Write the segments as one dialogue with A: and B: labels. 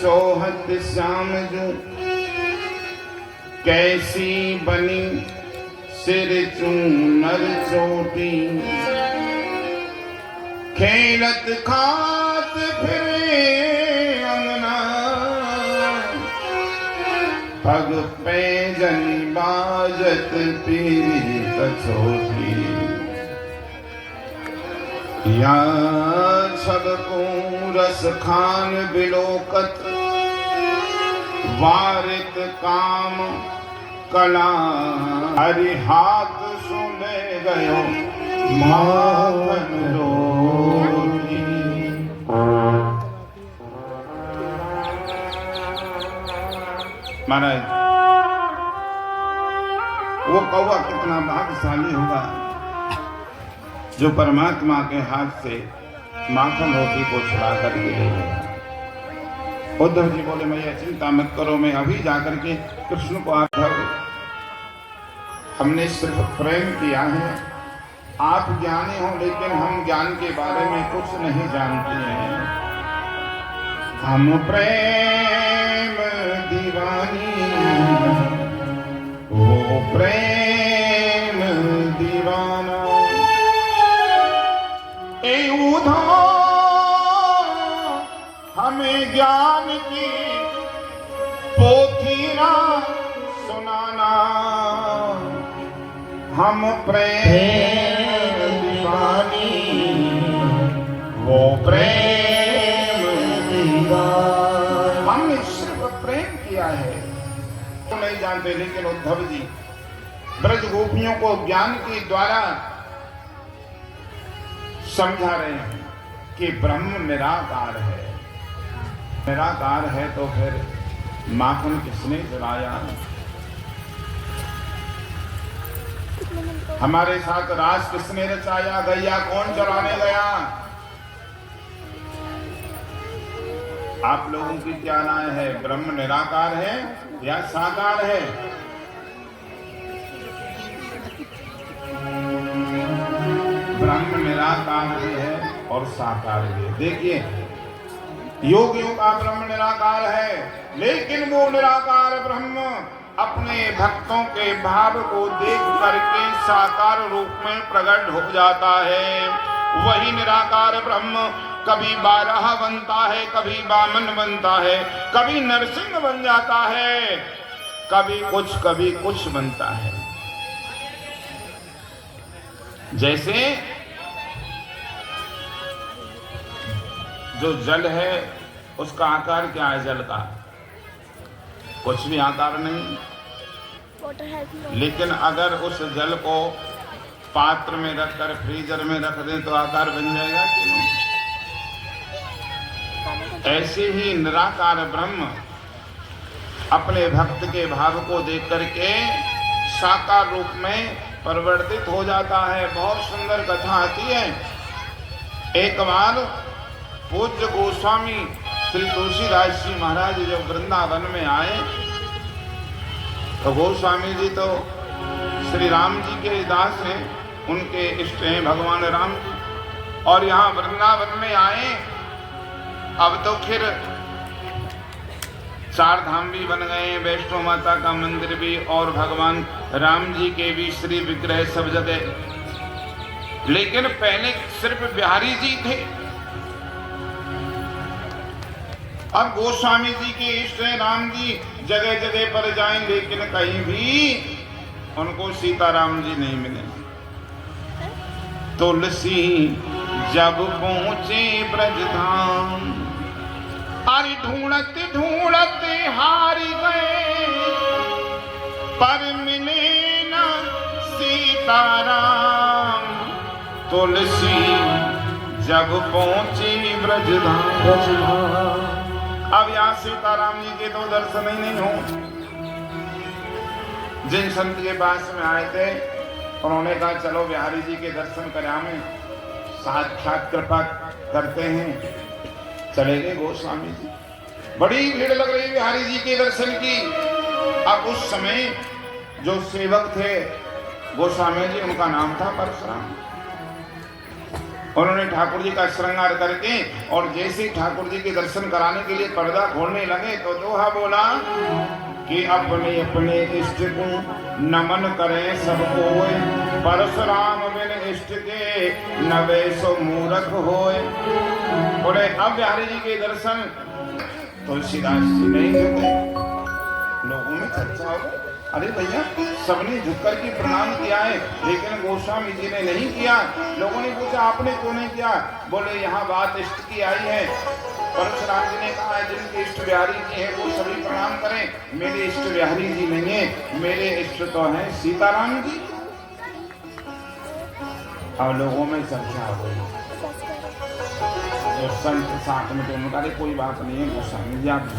A: सोहत श्याम जो कैसी बनी सिर चूनर चोटी खेलत खात फिरे अंगना पग पे जनी बाजत पीरी कछोटी या सबको रस खान बिलोकत वारित काम कला हरि हाथ सुने गयो माखन रोटी। महाराज वो कौवा कितना भाग्यशाली होगा जो परमात्मा के हाथ से माखन रोटी को छुड़ा करके ले गया। उद्धव जी बोले मैया चिंता मत करो, मैं अभी जाकर के कृष्ण को हमने सिर्फ प्रेम किया है। आप ज्ञानी हो लेकिन हम ज्ञान के बारे में कुछ नहीं जानते हैं। हम प्रेम दीवानी, वो प्रेम दीवाना हमें ज्ञान की पोथी ना सुनाना। हम प्रेम दीवानी, वो प्रेम दीवाना। हमने सिर्फ प्रेम किया है तो नहीं जानते। लेकिन उद्धव जी ब्रज गोपियों को ज्ञान के द्वारा समझा रहे हैं कि ब्रह्म निराकार है। निराकार है तो फिर माखन किसने चुराया? हमारे साथ रास किसने रचाया? गैया कौन चराने गया? आप लोगों की क्या राय है? ब्रह्म निराकार है या साकार है? ब्रह्म निराकार भी है और साकार भी है। देखिए योगियों का ब्रह्म निराकार है, लेकिन वो निराकार ब्रह्म अपने भक्तों के भाव को देख करके साकार रूप में प्रकट हो जाता है। वही निराकार ब्रह्म कभी बारह बनता है, कभी वामन बनता है, कभी नरसिंह बन जाता है, कभी कुछ बनता है। जैसे जो जल है उसका आकार क्या है? जल का कुछ भी आकार नहीं, लेकिन अगर उस जल को पात्र में रखकर फ्रीजर में रख दें तो आकार बन जाएगा कि नहीं? ऐसे ही निराकार ब्रह्म अपने भक्त के भाव को देख करके साकार रूप में परिवर्तित हो जाता है। बहुत सुंदर कथा आती है। एक बार पूज्य गोस्वामी श्री तुलसीदास जी महाराज जब वृंदावन में आए तो गोस्वामी जी तो श्री राम जी के दास हैं, उनके इष्ट हैं भगवान राम जी, और यहाँ वृंदावन में आए। अब तो फिर चार धाम भी बन गए, वैष्णो माता का मंदिर भी और भगवान राम जी के भी श्री विग्रह सब जगह। लेकिन पहले सिर्फ बिहारी जी थे। अब गोस्वामी जी के इष्ट हैं राम जी, जगह जगह पर जाएं, लेकिन कहीं भी उनको सीताराम जी नहीं मिले। तुलसी जब पहुंचे ब्रजधाम, अरे ढूंढते ढूंढते हारी गए, पर मिले न सीताराम। तुलसी जब पहुंची ब्रजधाम, अब यहाँ सीताराम जी के तो दर्शन ही नहीं हो। जिन संत के पास में आए थे उन्होंने कहा चलो बिहारी जी के दर्शन कराएं, साक्षात कृपा करते हैं। चले गए गोस्वामी जी। बड़ी भीड़ लग रही बिहारी जी के दर्शन की। अब उस समय जो सेवक थे गोस्वामी जी, उनका नाम था परशुराम। उन्होंने ठाकुर जी का श्रृंगार करके और जैसे ही ठाकुर जी के दर्शन कराने के लिए पर्दा खोलने लगे तो दोहा बोला कि अपने अपने इष्ट को नमन करें सब कोय, परशुराम बिन इष्ट के नवे सो मूर्ख होए। बोले अब बिहारी जी के दर्शन तुलसीदास जी नहीं होते। लोगों में चर्चा हो, अरे भैया सबने झुककर के प्रणाम किया है लेकिन गोस्वामी जी ने नहीं किया। लोगों ने पूछा आपने क्यों नहीं किया? बोले यहाँ बात इष्ट की आई है। परशुराम जी ने कहा जिनके इष्ट बिहारी जी हैं वो सभी प्रणाम करें। मेरे इष्ट बिहारी जी नहीं है, मेरे इष्ट तो हैं सीताराम जी। अब लोगों में चर्चा हो गई, तो संत साथ में तो उनका कोई बात नहीं है, गोस्वामी जी आप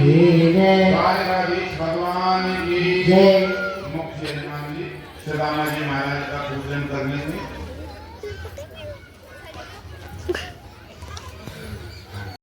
B: की जय।
A: द्वारकाधीश भगवान की
B: जय।
A: मुख्य यजमान जी सुदामा जी महाराज का पूजन कर लेंगे।